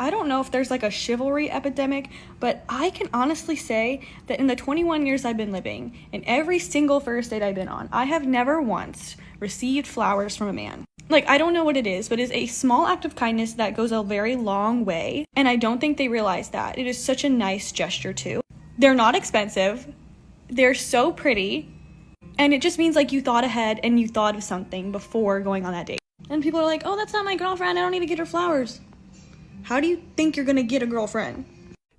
I don't know if there's like a chivalry epidemic, but I can honestly say that in the 21 years I've been living, in every single first date I've been on, I have never once received flowers from a man. Like, I don't know what it is, but it's a small act of kindness that goes a very long way, and I don't think they realize that. It is such a nice gesture, too. They're not expensive, they're so pretty, and it just means like you thought ahead and you thought of something before going on that date. And people are like, oh, that's not my girlfriend, I don't need to get her flowers. How do you think you're gonna get a girlfriend?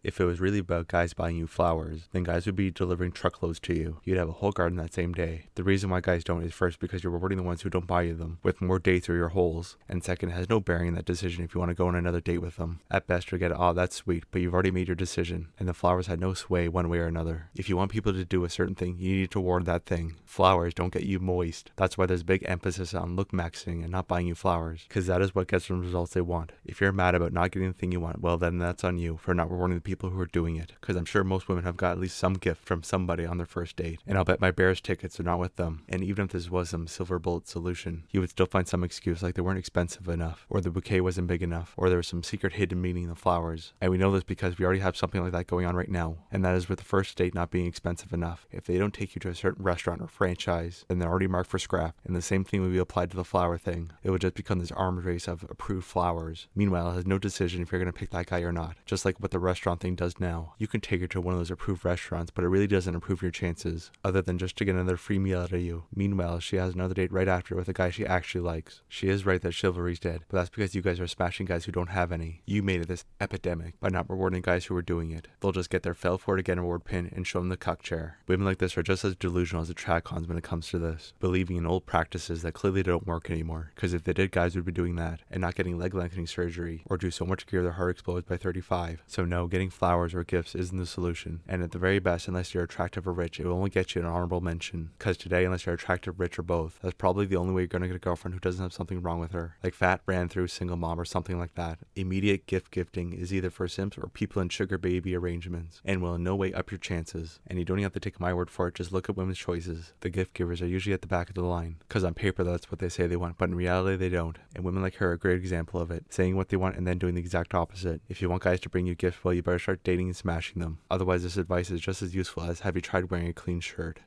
If it was really about guys buying you flowers, then guys would be delivering truckloads to you. You'd have a whole garden that same day. The reason why guys don't is first because you're rewarding the ones who don't buy you them with more dates or your holes, and second, it has no bearing in that decision if you want to go on another date with them. At best, you'll get, oh, that's sweet, but you've already made your decision, and the flowers had no sway one way or another. If you want people to do a certain thing, you need to reward that thing. Flowers don't get you moist. That's why there's a big emphasis on look maxing and not buying you flowers, because that is what gets them the results they want. If you're mad about not getting the thing you want, well then that's on you for not rewarding the people who are doing it. Because I'm sure most women have got at least some gift from somebody on their first date, and I'll bet my Bears tickets are not with them. And even if this was some silver bullet solution, you would still find some excuse like they weren't expensive enough, or the bouquet wasn't big enough, or there was some secret hidden meaning in the flowers. And we know this because we already have something like that going on right now, and that is with the first date not being expensive enough. If they don't take you to a certain restaurant or franchise, then they're already marked for scrap, and the same thing would be applied to the flower thing. It would just become this arms race of approved flowers. Meanwhile, it has no decision if you're going to pick that guy or not, just like what the restaurant thing does now. You can take her to one of those approved restaurants, but it really doesn't improve your chances, other than just to get another free meal out of you. Meanwhile, she has another date right after with a guy she actually likes. She is right that chivalry's dead, but that's because you guys are smashing guys who don't have any. You made it this epidemic by not rewarding guys who are doing it. They'll just get their fell for it again award pin and show them the cuck chair. Women like this are just as delusional as the trad cons when it comes to this, believing in old practices that clearly don't work anymore, because if they did, guys would be doing that and not getting leg lengthening surgery or do so much gear their heart explodes by 35. So no, getting flowers or gifts isn't the solution, and at the very best, unless you're attractive or rich, it will only get you an honorable mention. Because today, unless you're attractive, rich, or both, that's probably the only way you're going to get a girlfriend who doesn't have something wrong with her, like fat, ran through, single mom, or something like that. Immediate gift gifting is either for simps or people in sugar baby arrangements, and will in no way up your chances. And you don't even have to take my word for it, just look at women's choices. The gift givers are usually at the back of the line, because on paper that's what they say they want, but in reality they don't. And women like her are a great example of it, saying what they want and then doing the exact opposite. If you want guys to bring you gifts, well, you better start dating and smashing them. Otherwise, this advice is just as useful as have you tried wearing a clean shirt.